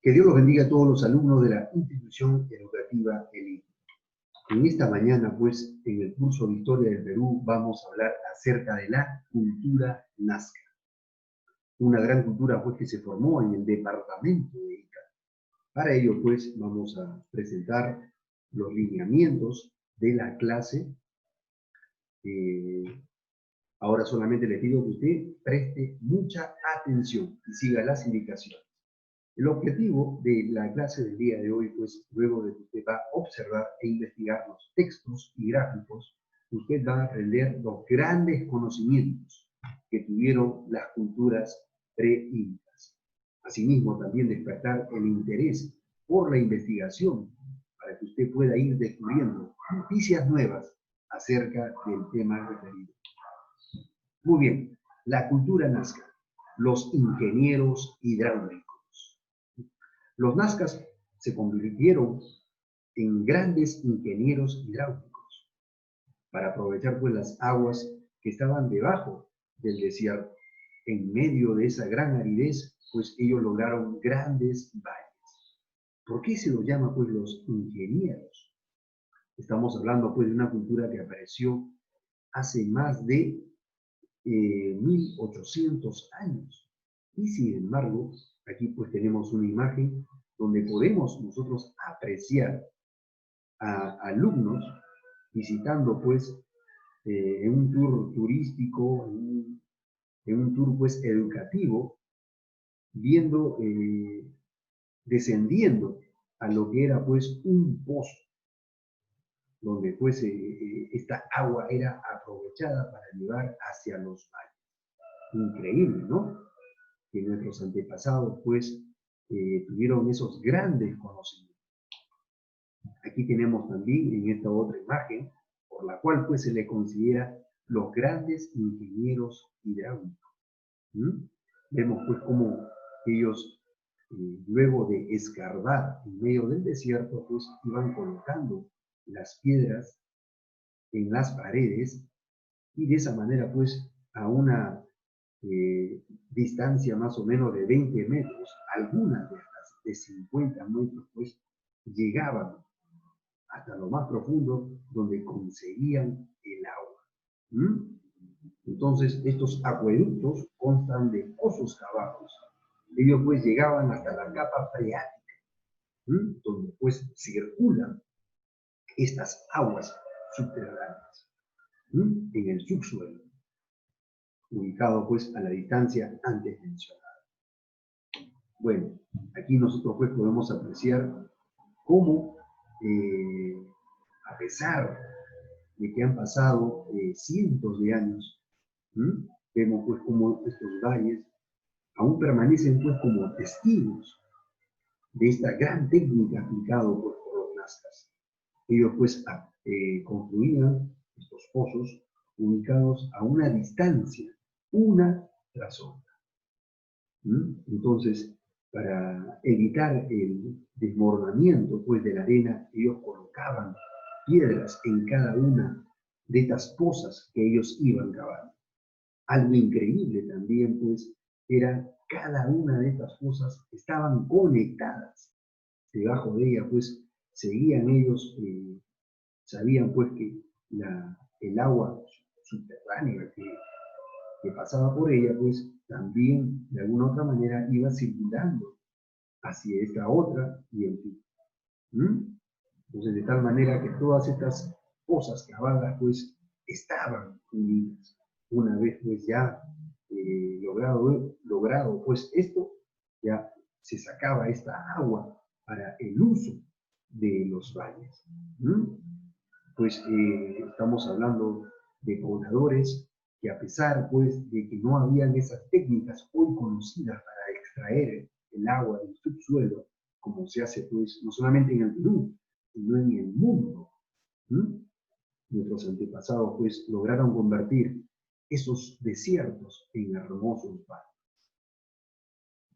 Que Dios los bendiga a todos los alumnos de la institución educativa ELIT. En esta mañana, pues, en el curso de Historia del Perú, vamos a hablar acerca de la cultura nazca. Una gran cultura, pues, que se formó en el departamento de Ica. Para ello, pues, vamos a presentar los lineamientos de la clase. Ahora solamente le pido que usted preste mucha atención y siga las indicaciones. El objetivo de la clase del día de hoy, pues, luego de que usted va a observar e investigar los textos y gráficos, usted va a aprender los grandes conocimientos que tuvieron las culturas pre-incas. Asimismo, también despertar el interés por la investigación para que usted pueda ir descubriendo noticias nuevas acerca del tema referido. Muy bien, la cultura nazca, los ingenieros hidráulicos. Los nazcas se convirtieron en grandes ingenieros hidráulicos para aprovechar, pues, las aguas que estaban debajo del desierto. En medio de esa gran aridez, pues ellos lograron grandes valles. ¿Por qué se los llama, pues, los ingenieros? Estamos hablando, pues, de una cultura que apareció hace más de 1800 años. Y sin embargo, aquí pues tenemos una imagen donde podemos nosotros apreciar a alumnos visitando, pues, en un tour turístico, en un tour, pues, educativo, viendo, descendiendo a lo que era, pues, un pozo, donde, pues, esta agua era aprovechada para llevar hacia los valles. Increíble, ¿no? Que nuestros antepasados, pues, tuvieron esos grandes conocimientos. Aquí tenemos también en esta otra imagen, por la cual, pues, se le considera los grandes ingenieros hidráulicos. Vemos, pues, cómo ellos, luego de escarbar en medio del desierto, pues, iban colocando las piedras en las paredes y de esa manera, pues, a una distancia más o menos de 20 metros, algunas de 50 metros, pues, llegaban hasta lo más profundo donde conseguían el agua. Entonces, estos acueductos constan de pozos cavados. Ellos, pues, llegaban hasta la capa freática, donde, pues, circulan estas aguas subterráneas en el subsuelo, ubicado, pues, a la distancia antes mencionada. Bueno, aquí nosotros, pues, podemos apreciar cómo, a pesar de que han pasado cientos de años, vemos, pues, cómo estos valles aún permanecen, pues, como testigos de esta gran técnica aplicada, pues, por los nazcas. Ellos, pues, construían estos pozos ubicados a una distancia, una tras otra. Entonces, para evitar el desmoronamiento, pues, de la arena, ellos colocaban piedras en cada una de estas pozas que ellos iban cavando. Algo increíble también, pues, era cada una de estas pozas estaban conectadas. Debajo de ellas, pues, seguían ellos, sabían, pues, que el agua subterránea que pasaba por ella, pues, también de alguna otra manera iba circulando hacia esta otra y en fin. Entonces, de tal manera que todas estas pozas cavadas, pues, estaban unidas. Una vez, pues, ya logrado, pues, esto, ya se sacaba esta agua para el uso de los valles. Pues estamos hablando de pobladores que, a pesar, pues, de que no habían esas técnicas hoy conocidas para extraer el agua del subsuelo, como se hace, pues, no solamente en el Perú, sino en el mundo, nuestros antepasados, pues, lograron convertir esos desiertos en hermosos valles.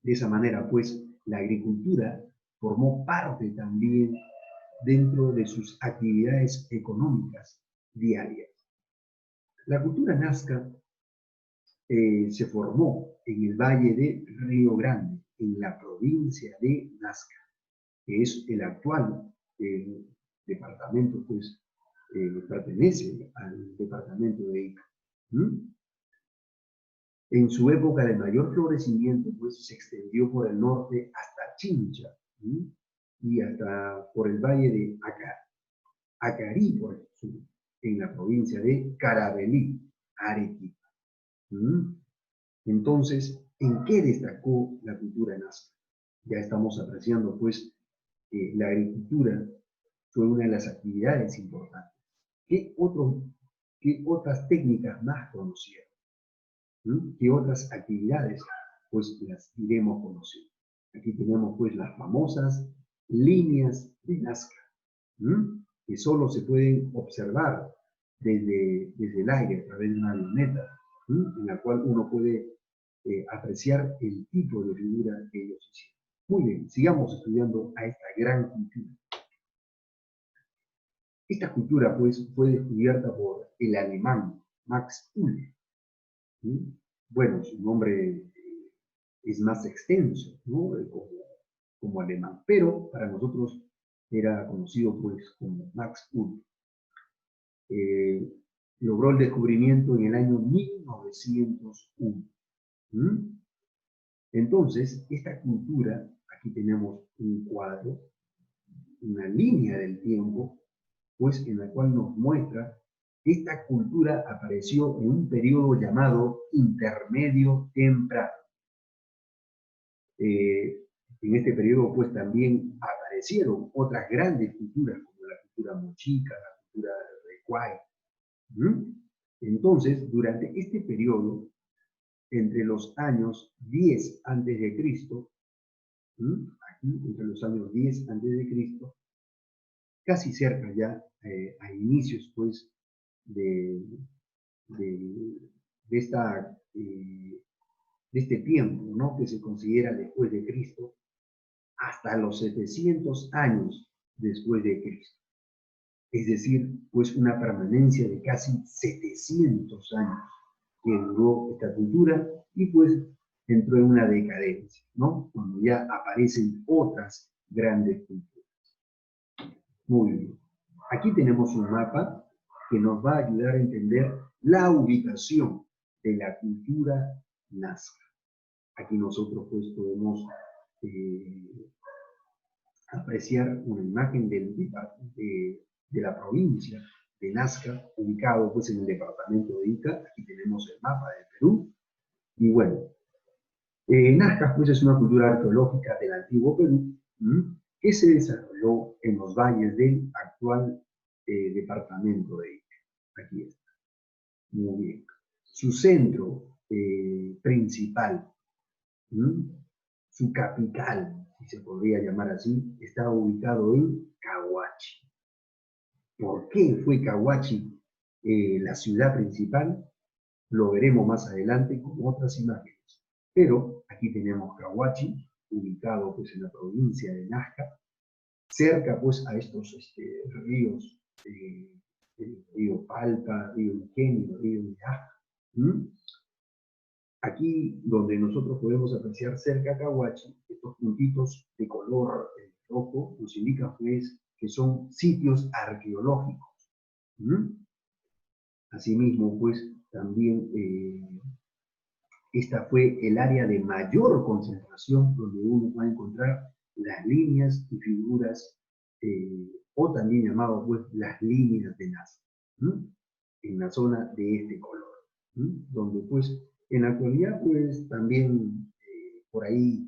De esa manera, pues, la agricultura formó parte también dentro de sus actividades económicas diarias. La cultura nazca se formó en el valle de Río Grande, en la provincia de Nazca, que es el actual departamento, pues pertenece al departamento de Ica. En su época de mayor florecimiento, pues se extendió por el norte hasta Chincha y hasta por el valle de Acarí, por el sur, en la provincia de Caravelí, Arequipa. Entonces, ¿en qué destacó la cultura nazca? Ya estamos apreciando, pues, que la agricultura fue una de las actividades importantes. ¿Qué otras técnicas más conocieron? ¿Qué otras actividades? Pues las iremos conociendo. Aquí tenemos, pues, las famosas líneas de Nazca, que solo se pueden observar desde el aire a través de una avioneta, en la cual uno puede apreciar el tipo de figura que ellos hicieron. Muy bien, sigamos estudiando a esta gran cultura. Esta cultura, pues, fue descubierta por el alemán Max Uhle. Bueno, su nombre es más extenso, ¿no? Como alemán, pero para nosotros era conocido, pues, como Max Uhle. Logró el descubrimiento en el año 1901. Entonces, esta cultura, aquí tenemos un cuadro, una línea del tiempo, pues en la cual nos muestra que esta cultura apareció en un periodo llamado intermedio temprano. En este periodo, pues también aparecieron otras grandes culturas, como la cultura mochica, la cultura recuay. Entonces, durante este periodo, entre los años 10 antes de Cristo, aquí entre los años 10 antes de Cristo, casi cerca ya a inicios, pues, de este tiempo, ¿no? Que se considera después de Cristo, hasta los 700 años después de Cristo. Es decir, pues una permanencia de casi 700 años que duró esta cultura y pues entró en una decadencia, ¿no? Cuando ya aparecen otras grandes culturas. Muy bien. Aquí tenemos un mapa que nos va a ayudar a entender la ubicación de la cultura nazca. Aquí nosotros pues podemos apreciar una imagen de la provincia de Nazca, ubicado pues en el departamento de Ica. Aquí tenemos el mapa de Perú. Y bueno, Nazca pues es una cultura arqueológica del antiguo Perú, que se desarrolló en los valles del actual departamento de Ica. Aquí está. Muy bien. Su centro principal, su capital, si se podría llamar así, está ubicado en Cahuachi. ¿Por qué fue Cahuachi la ciudad principal? Lo veremos más adelante con otras imágenes. Pero aquí tenemos Cahuachi, ubicado pues en la provincia de Nazca, cerca pues a estos ríos, el río Palpa, río Ingenio, río Yaja. Aquí donde nosotros podemos apreciar cerca a Cahuachi, estos puntitos de color rojo nos indican pues que son sitios arqueológicos. Asimismo, pues también esta fue el área de mayor concentración donde uno va a encontrar las líneas y figuras, o también llamado pues las líneas de Nazca, en la zona de este color, donde pues en la actualidad pues también por ahí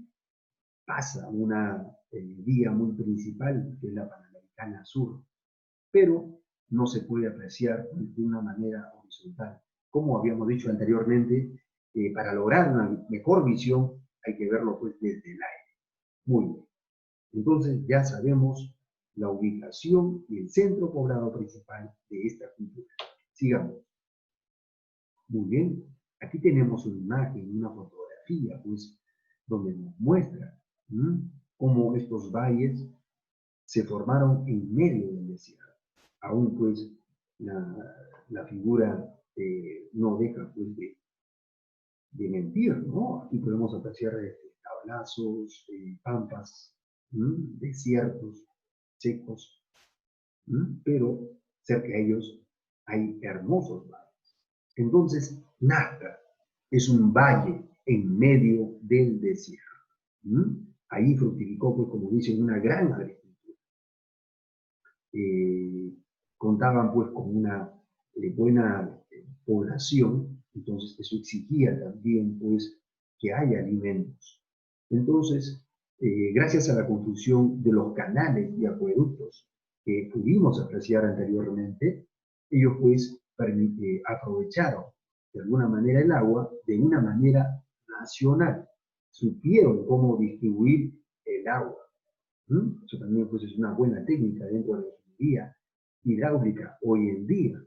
pasa una vía muy principal que es la Panamericana Sur, pero no se puede apreciar de una manera horizontal. Como habíamos dicho anteriormente, para lograr una mejor visión hay que verlo pues desde el aire. Muy bien. Entonces ya sabemos la ubicación y el centro poblado principal de esta cultura. Sigamos. Muy bien. Aquí tenemos una imagen, una fotografía, pues, donde nos muestra cómo estos valles se formaron en medio del desierto. Aún pues la figura no deja pues de mentir, ¿no? Aquí podemos apreciar esta matorralazos, pampas, desiertos secos, pero cerca de ellos hay hermosos valles. Entonces, Nazca es un valle en medio del desierto. Ahí fructificó, pues, como dicen, una gran agricultura. Contaban, pues, con una buena población, entonces eso exigía también, pues, que haya alimentos. Entonces, gracias a la construcción de los canales y acueductos que pudimos apreciar anteriormente, ellos, pues, aprovecharon de alguna manera el agua de una manera nacional. Supieron cómo distribuir el agua. Eso también, pues, es una buena técnica dentro de la ingeniería hidráulica hoy en día.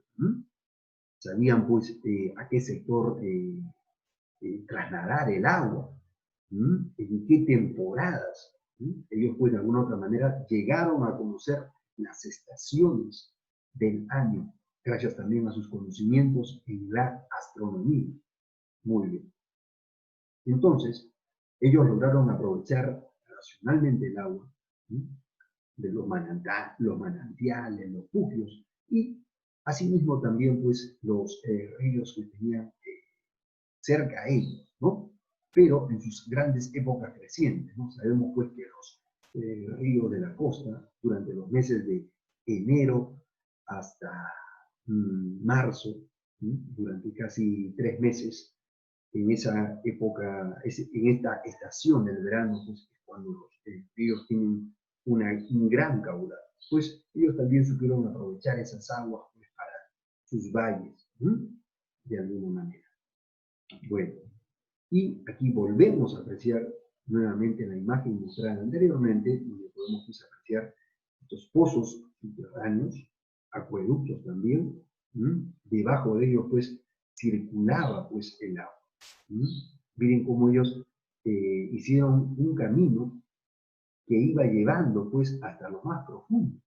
Sabían, pues, a qué sector trasladar el agua, en qué temporadas. Ellos, pues, de alguna u otra manera llegaron a conocer las estaciones del año, gracias también a sus conocimientos en la astronomía. Muy bien. Entonces, ellos lograron aprovechar racionalmente el agua de los manantiales, los puquios, y asimismo también, pues, los ríos que tenían cerca a ellos, ¿no? Pero en sus grandes épocas crecientes, ¿no? Sabemos, pues, que los ríos de la costa, durante los meses de enero hasta marzo, durante casi 3 meses, en esa época, en esta estación del verano, pues, es cuando los ríos tienen un gran caudal. Pues ellos también supieron aprovechar esas aguas, pues, para sus valles, de alguna manera. Bueno, y aquí volvemos a apreciar nuevamente la imagen mostrada anteriormente, donde podemos, pues, apreciar estos pozos subterráneos, acueductos también, debajo de ellos, pues, circulaba, pues, el agua. Miren cómo ellos hicieron un camino que iba llevando, pues, hasta lo más profundo,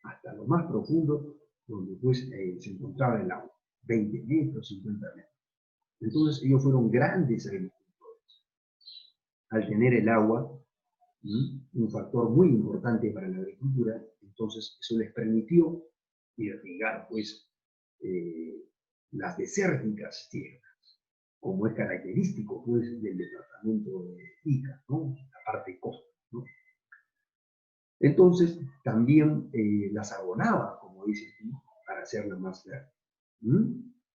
hasta lo más profundo, donde, pues, se encontraba el agua, 20 metros, 50 metros. Entonces ellos fueron grandes agricultores. Al tener el agua, un factor muy importante para la agricultura, entonces eso les permitió irrigar, pues, las desérticas tierras, como es característico, pues, del departamento de Ica, ¿no? La parte costa, ¿no? Entonces también las abonaba, como dicen, ¿no? Para hacerla más verde.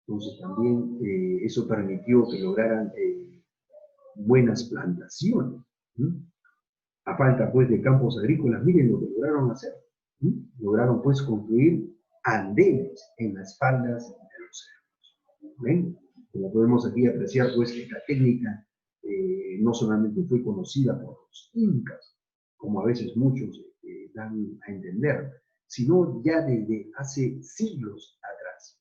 Entonces también eso permitió que lograran buenas plantaciones. A falta, pues, de campos agrícolas, miren lo que lograron hacer. Lograron, pues, construir andenes en las faldas de los cerros. ¿Ven? Como podemos aquí apreciar, pues, esta técnica no solamente fue conocida por los incas, como a veces muchos dan a entender, sino ya desde hace siglos atrás.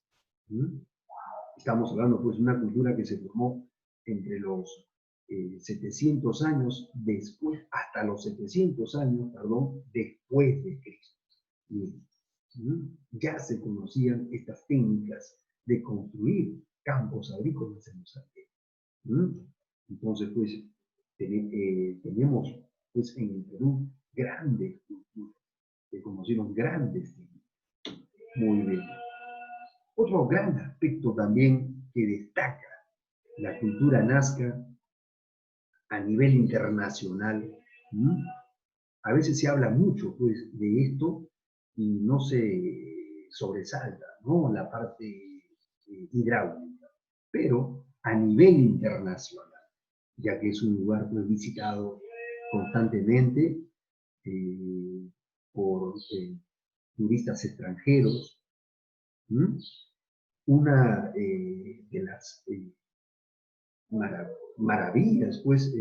Estamos hablando, pues, de una cultura que se formó entre los 700 años después, hasta los 700 años, perdón, después de Cristo. Ya se conocían estas técnicas de construir campos agrícolas en los Andes. Entonces, pues, tenemos, pues, en el Perú grandes culturas, que conocieron grandes técnicas. Muy bien. Otro gran aspecto también que destaca la cultura nazca a nivel internacional, a veces se habla mucho, pues, de esto y no se sobresalta, ¿no?, la parte hidráulica, pero a nivel internacional, ya que es un lugar, pues, visitado constantemente por turistas extranjeros. Una de las maravillas, pues,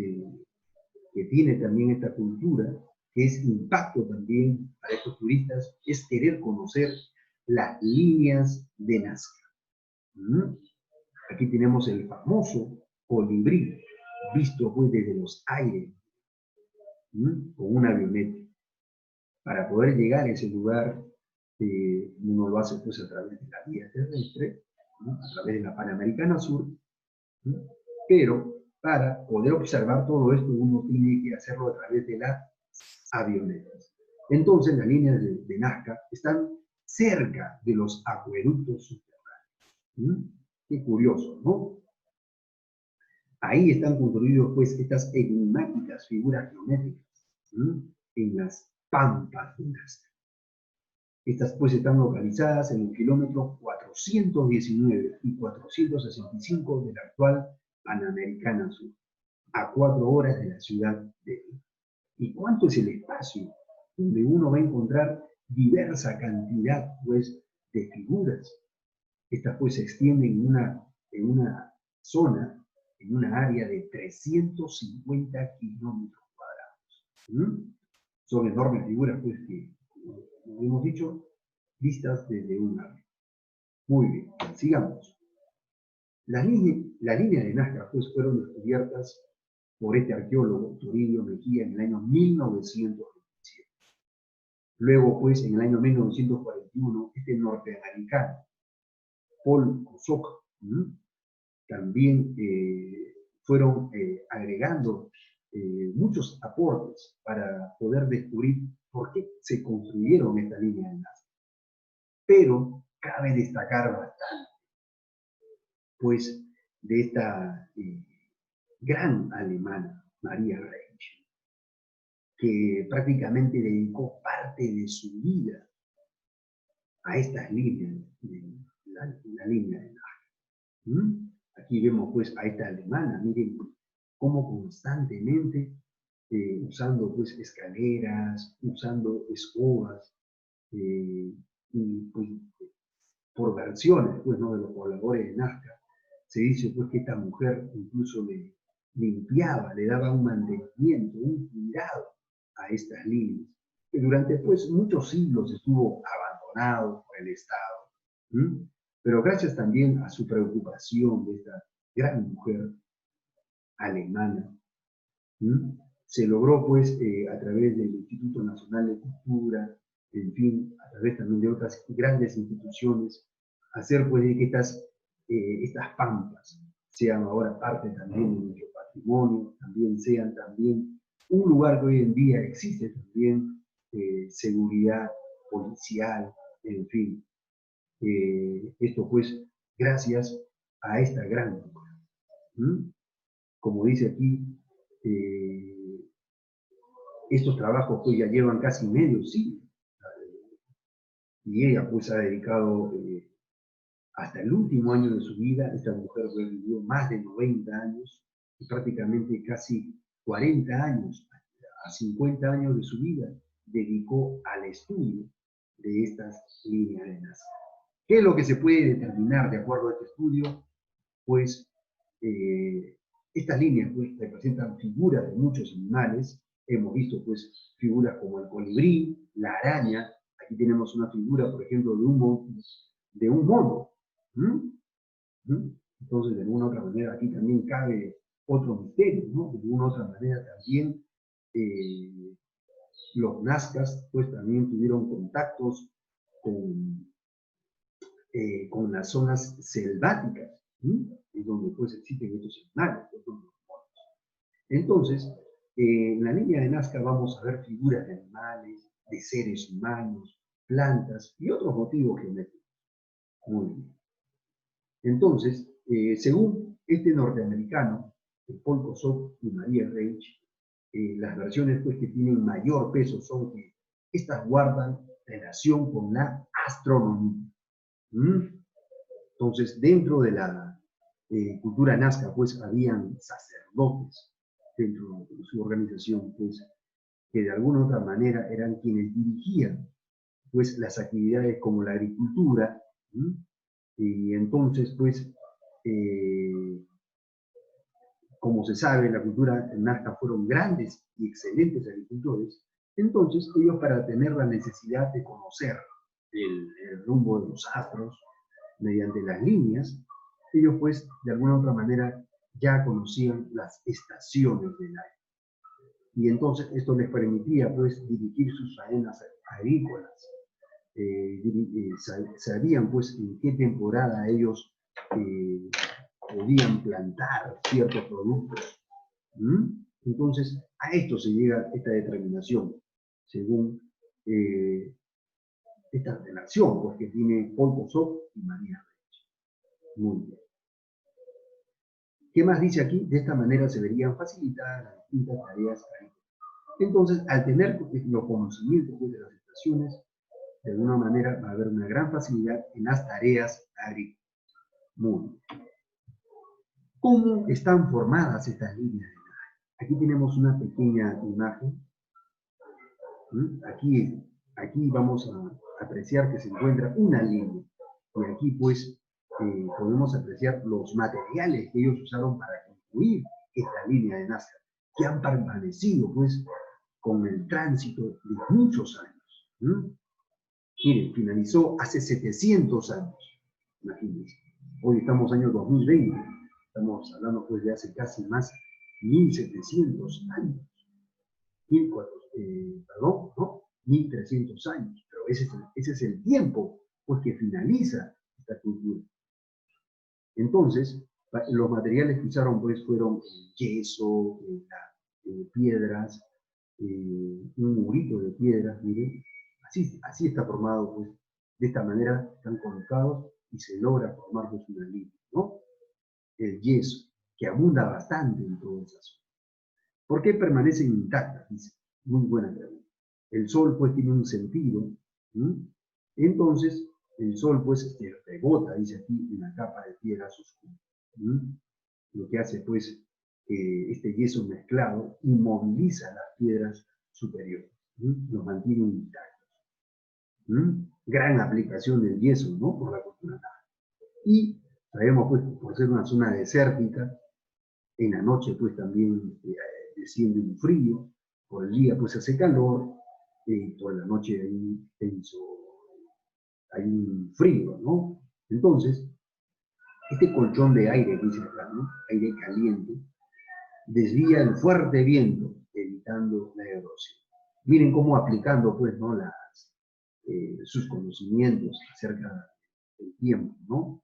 que tiene también esta cultura, que es impacto también para estos turistas, es querer conocer las líneas de Nazca. Aquí tenemos el famoso colibrí, visto, pues, desde los aires, con una avioneta. Para poder llegar a ese lugar, uno lo hace, pues, a través de la vía terrestre, a través de la Panamericana Sur, pero para poder observar todo esto, uno tiene que hacerlo a través de las avionetas. Entonces, las líneas de Nazca están cerca de los acueductos subterráneos. Qué curioso, ¿no? Ahí están construidos, pues, estas enigmáticas figuras geométricas en las pampas de Nazca. Estas, pues, están localizadas en el kilómetro 419 y 465 de la actual Panamericana Sur, a 4 horas de la ciudad de Lima. ¿Y cuánto es el espacio donde uno va a encontrar diversa cantidad, pues, de figuras? Estas, pues, se extienden en una zona, en una área de 350 kilómetros cuadrados. Son enormes figuras, pues, que, como hemos dicho, vistas desde un área. Muy bien, sigamos. Las líneas de Nazca, pues, fueron descubiertas por este arqueólogo, Toribio Mejía, en el año 1927. Luego, pues, en el año 1941, este norteamericano, Paul Kosok, también fueron agregando muchos aportes para poder descubrir por qué se construyeron estas líneas de Nazca. Pero cabe destacar bastante, pues, de esta gran alemana, Maria Rentsch, que prácticamente dedicó parte de su vida a estas líneas, la línea de Nazca. Aquí vemos, pues, a esta alemana, miren cómo constantemente, usando, pues, escaleras, usando escobas, y pues, por versiones, pues, ¿no?, de los pobladores de Nazca, se dice, pues, que esta mujer incluso le limpiaba, le daba un mantenimiento, un cuidado a estas líneas, que durante, pues, muchos siglos estuvo abandonado por el Estado. Pero gracias también a su preocupación de esta gran mujer alemana, se logró, pues, a través del Instituto Nacional de Cultura, en fin, a través también de otras grandes instituciones, hacer, pues, que estas pampas sean ahora parte también de nuestro patrimonio, también sean también un lugar que hoy en día existe también seguridad policial, en fin. Esto, pues, gracias a esta gran mujer. Como dice aquí, estos trabajos, pues, ya llevan casi medio siglo, y ella, pues, ha dedicado hasta el último año de su vida. Esta mujer vivió más de 90 años y prácticamente casi 40 años, a 50 años de su vida, dedicó al estudio de estas líneas de Nazca. ¿Qué es lo que se puede determinar de acuerdo a este estudio? Pues estas líneas, pues, representan figuras de muchos animales. Hemos visto, pues, figuras como el colibrí, la araña. Aquí tenemos una figura, por ejemplo, de un mono. Entonces, de alguna otra manera, aquí también cabe otro misterio, ¿no? De alguna otra manera también los nazcas, pues, también tuvieron contactos con las zonas selváticas, es donde, pues, existen estos animales. Entonces, en la línea de Nazca vamos a ver figuras de animales, de seres humanos, plantas y otros motivos geométricos. Muy bien. Entonces, según este norteamericano, Paul Kosok y Maria Rentsch, las versiones, pues, que tienen mayor peso son que estas guardan relación con la astronomía. Entonces, dentro de la cultura nazca, pues, habían sacerdotes dentro de su organización, pues, que de alguna u otra manera eran quienes dirigían, pues, las actividades como la agricultura. Y entonces, pues, como se sabe, en la cultura nazca fueron grandes y excelentes agricultores. Entonces, ellos, para tener la necesidad de conocer el rumbo de los astros mediante las líneas, ellos, pues, de alguna u otra manera ya conocían las estaciones del año. Y entonces esto les permitía, pues, dirigir sus faenas agrícolas. Sabían, pues, en qué temporada ellos podían plantar ciertos productos Entonces, a esto se llega esta determinación, según esta relación pues, que tiene Paul Kossoff y María Reich. Muy bien. ¿Qué más dice aquí? De esta manera se verían facilitadas las distintas tareas agrícolas. Entonces, al tener los conocimientos pues, de las estaciones, de alguna manera va a haber una gran facilidad en las tareas agrícolas. Muy bien. ¿Cómo están formadas estas líneas de drenaje? Aquí tenemos una pequeña imagen. Aquí vamos a apreciar que se encuentra una línea. Y aquí pues podemos apreciar los materiales que ellos usaron para construir esta línea de Nazca, que han permanecido pues con el tránsito de muchos años. Miren, finalizó hace 700 años, imagínense. Hoy estamos en el año 2020, estamos hablando pues de hace casi más 1700 años. 1300 años, pero ese es el tiempo pues, que finaliza esta cultura. Entonces, los materiales que usaron pues, fueron yeso, piedras, un murito de piedras, miren, así está formado, pues, de esta manera están colocados y se logra formar pues, una línea, ¿no? El yeso, que abunda bastante en toda esa zona. ¿Por qué permanecen intactas? Dice. Muy buena pregunta. El sol, pues, tiene un sentido. Entonces, el sol, pues, rebota, dice aquí, en la capa de piedras oscuras. Lo que hace, pues, este yeso mezclado inmoviliza las piedras superiores. Los mantiene intactos. Gran aplicación del yeso, ¿no? Por la cultura náhuatl. Y sabemos, pues, por ser una zona desértica, en la noche, pues, también desciende un frío, por el día, pues, hace calor, por la noche hay un frío, ¿no? Entonces, este colchón de aire que dice acá, ¿no? Aire caliente, desvía el fuerte viento, evitando la erosión. Miren cómo aplicando, pues, ¿no? Sus conocimientos acerca del tiempo, ¿no?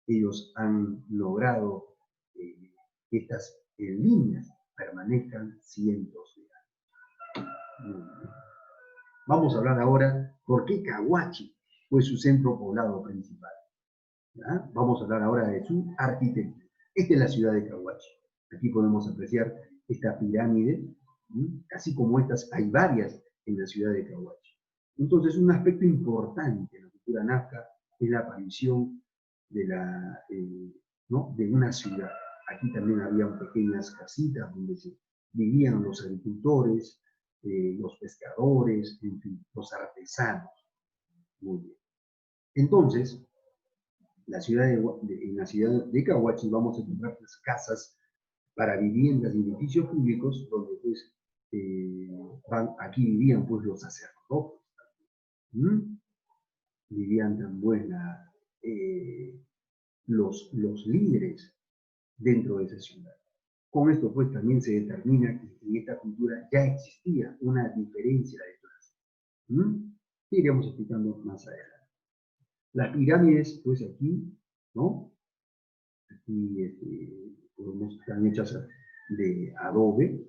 Ellos han logrado que estas líneas permanezcan cientos de años. Vamos a hablar ahora por qué Cahuachi fue su centro poblado principal. ¿Ya? Vamos a hablar ahora de su arquitectura. Esta es la ciudad de Cahuachi. Aquí podemos apreciar esta pirámide, así como estas hay varias en la ciudad de Cahuachi. Entonces, un aspecto importante en la cultura nazca es la aparición de, de una ciudad. Aquí también habían pequeñas casitas donde vivían los agricultores, los pescadores, en fin, los artesanos. Muy bien. Entonces, en la ciudad de Cahuachi vamos a encontrar las casas para viviendas y edificios públicos donde pues aquí vivían pues los sacerdotes. Vivían también los líderes dentro de esa ciudad. Con esto pues también se determina que en esta cultura ya existía una diferencia de clase. Que iremos explicando más adelante. Las pirámides, pues aquí, ¿no? Aquí están hechas de adobe,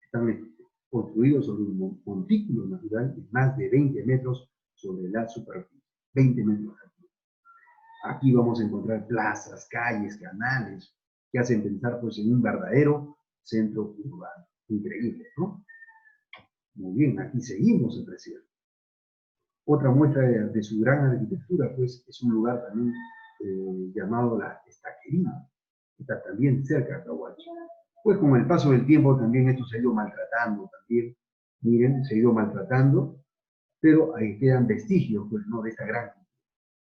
están construidos sobre un montículo natural de más de 20 metros sobre la superficie. 20 metros. Aquí vamos a encontrar plazas, calles, canales, que hacen pensar pues, en un verdadero centro urbano. Increíble, ¿no? Muy bien, aquí seguimos apreciando. Otra muestra de su gran arquitectura, pues, es un lugar también llamado la Estaquería, que está también cerca de Cahuachi. Pues con el paso del tiempo también esto se ha ido maltratando también. Miren, se ha ido maltratando, pero ahí quedan vestigios, pues, ¿no? De esta gran.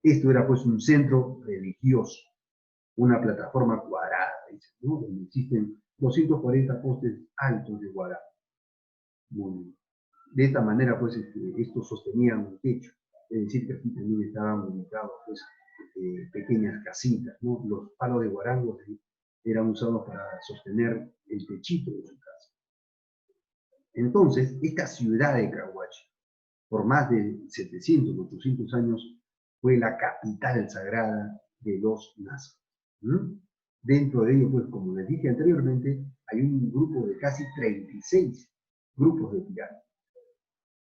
Esto era, pues, un centro religioso, una plataforma cuadrada, ¿no? Donde existen 240 postes altos de guará. De esta manera, pues, estos sostenían un techo. Es decir, que aquí también estaban ubicados, pues, pequeñas casitas, ¿no? Los palos de guarango eran usados para sostener el techito de su casa. Entonces, esta ciudad de Cahuachi, por más de 700, 800 años, fue la capital sagrada de los nazca. Dentro de ello, pues, como les dije anteriormente, hay un grupo de casi 36 grupos de pirámides,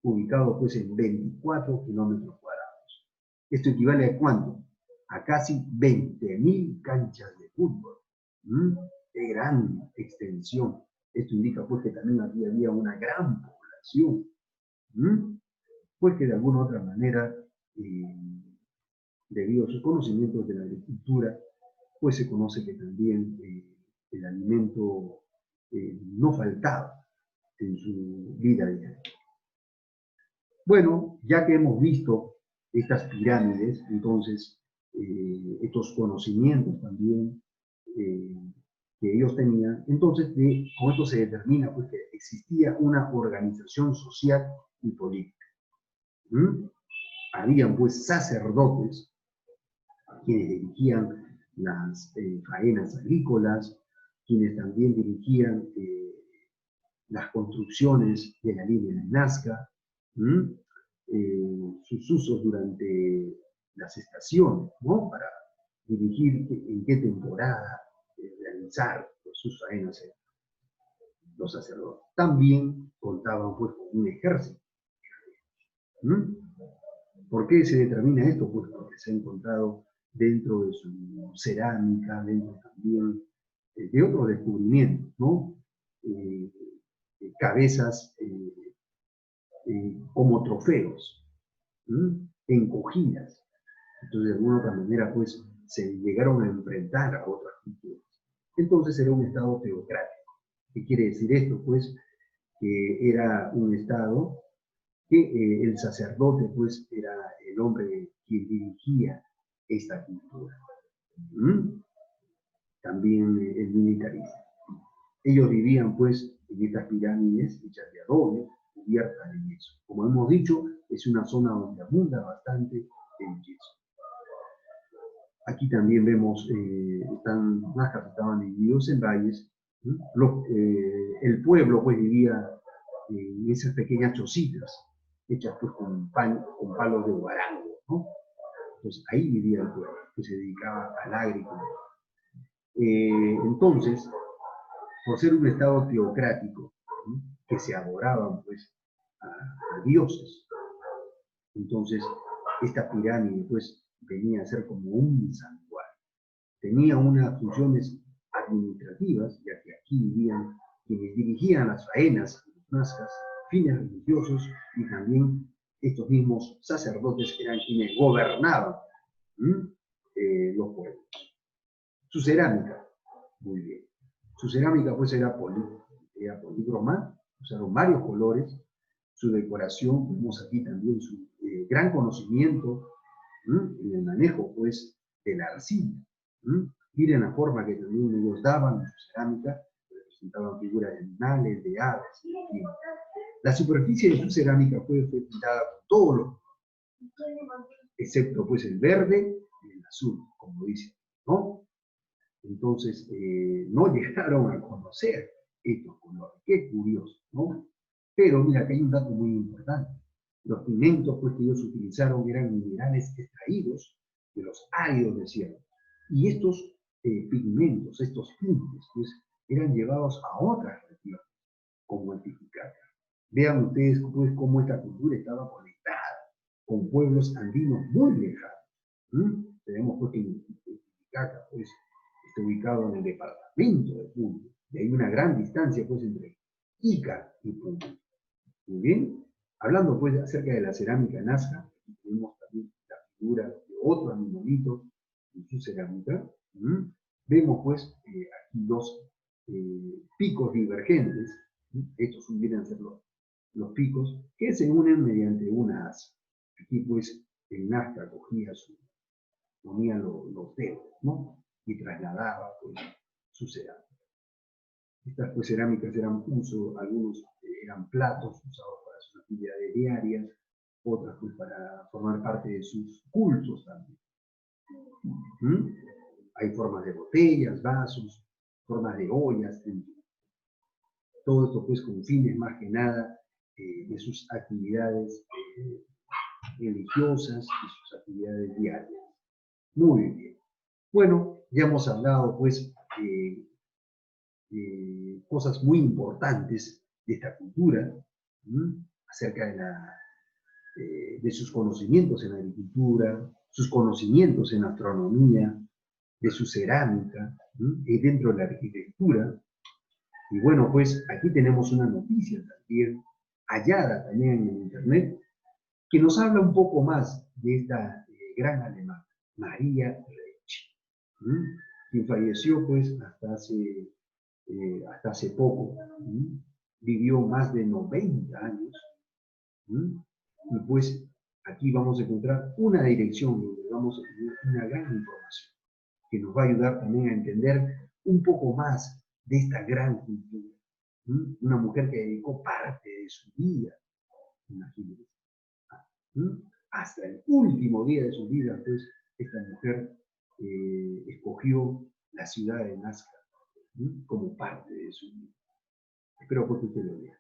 ubicados pues en 24 kilómetros cuadrados. ¿Esto equivale a cuánto? A casi 20.000 canchas de fútbol. De gran extensión. Esto indica pues que también aquí había una gran población. Pues que de alguna u otra manera, debido a sus conocimientos de la agricultura, pues se conoce que también el alimento no faltaba en su vida diaria. Bueno, ya que hemos visto estas pirámides, entonces, estos conocimientos también que ellos tenían, entonces con esto se determina pues, que existía una organización social y política. Habían pues sacerdotes quienes dirigían las faenas agrícolas, quienes también dirigían las construcciones de la línea de Nazca, sus usos durante las estaciones, ¿no? Para dirigir en qué temporada realizar sus faenas los sacerdotes. También contaban pues con un ejército. ¿Por qué se determina esto? Pues porque se ha encontrado dentro de su cerámica, dentro también de otros descubrimientos, ¿no? Cabezas como trofeos, encogidas. Entonces, de alguna otra manera, pues, se llegaron a enfrentar a otras culturas. Entonces, era un estado teocrático. ¿Qué quiere decir esto? Pues, que era un estado que el sacerdote, pues, era el hombre quien dirigía esta cultura. También el militarismo. Ellos vivían, pues, en estas pirámides hechas de adobe, cubiertas de yeso. Como hemos dicho, es una zona donde abunda bastante el yeso. Aquí también vemos, Nazca estaban divididos en valles. El pueblo, pues, vivía en esas pequeñas chocitas, hechas pues con palos de guarango, ¿no? Entonces ahí vivía el pueblo, que se dedicaba a la agricultura. Entonces, por ser un estado teocrático, ¿no? Que se adoraban pues a dioses, entonces esta pirámide pues venía a ser como un santuario. Tenía unas funciones administrativas, ya que aquí vivían quienes dirigían las faenas, los nazcas, fines religiosos, y también estos mismos sacerdotes eran quienes gobernaban los pueblos. Su cerámica, muy bien. Su cerámica pues era polícroma, usaron varios colores. Su decoración, vemos aquí también su gran conocimiento en el manejo pues de la arcilla. Miren la forma que también ellos daban en su cerámica, representaban figuras de animales, de aves, en fin. La superficie de su cerámica fue pintada con todos los colores, excepto pues el verde y el azul, como dicen, ¿no? Entonces, no llegaron a conocer estos colores. Qué curioso, ¿no? Pero mira, que hay un dato muy importante. Los pigmentos pues, que ellos utilizaron eran minerales extraídos de los áridos desiertos. Y estos pigmentos, estos tintes, pues, eran llevados a otras regiones, como el Titicaca. Vean ustedes pues, cómo esta cultura estaba conectada con pueblos andinos muy lejanos. Tenemos pues, que el Titicaca pues, está ubicado en el departamento de Puno, y hay una gran distancia pues, entre Ica y Puno. Muy bien, hablando pues acerca de la cerámica Nazca, tenemos también la figura de otro animalito en su cerámica. Vemos pues aquí dos picos divergentes, estos vienen a ser los picos, que se unen mediante una asa. Aquí pues el Nazca ponía los dedos, ¿no? Y trasladaba pues, su cerámica. Estas pues, cerámicas algunos eran platos usados para sus actividades diarias, otras pues, para formar parte de sus cultos también. Hay formas de botellas, vasos, formas de ollas, todo esto pues con fines más que nada de sus actividades religiosas y sus actividades diarias. Muy bien. Bueno, ya hemos hablado pues cosas muy importantes de esta cultura, acerca de sus conocimientos en agricultura, sus conocimientos en astronomía, de su cerámica, y dentro de la arquitectura. Y bueno, pues aquí tenemos una noticia también, hallada también en el internet, que nos habla un poco más de esta gran alemana, María Ricci, quien falleció pues hasta hace poco, vivió más de 90 años, y pues aquí vamos a encontrar una dirección donde vamos a tener una gran información que nos va a ayudar también a entender un poco más de esta gran cultura. Una mujer que dedicó parte de su vida, imagínense, hasta el último día de su vida, pues esta mujer escogió la ciudad de Nazca como parte de su vida. Espero que usted lo vea.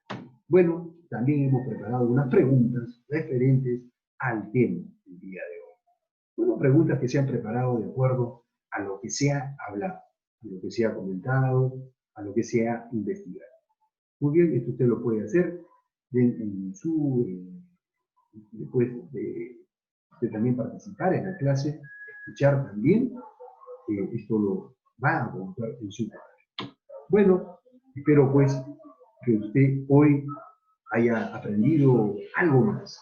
Bueno, también hemos preparado unas preguntas referentes al tema del día de hoy. Bueno, preguntas que se han preparado de acuerdo a lo que se ha hablado, a lo que se ha comentado, a lo que se ha investigado. Muy bien, esto usted lo puede hacer después de también participar en la clase, escuchar también, esto lo va a encontrar en su canal. Bueno, espero pues que usted hoy haya aprendido algo más.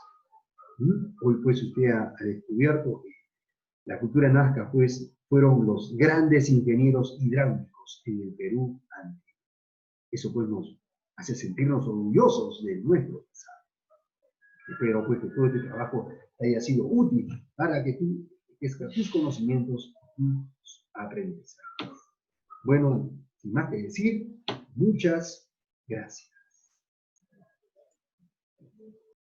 Hoy pues usted ha descubierto que la cultura nazca pues fueron los grandes ingenieros hidráulicos en el Perú antiguo. Eso pues nos hace sentirnos orgullosos de nuestro pasado. Espero pues que todo este trabajo haya sido útil para que tú crezcas tus conocimientos y tus aprendizajes. Bueno, sin más que decir, muchas gracias.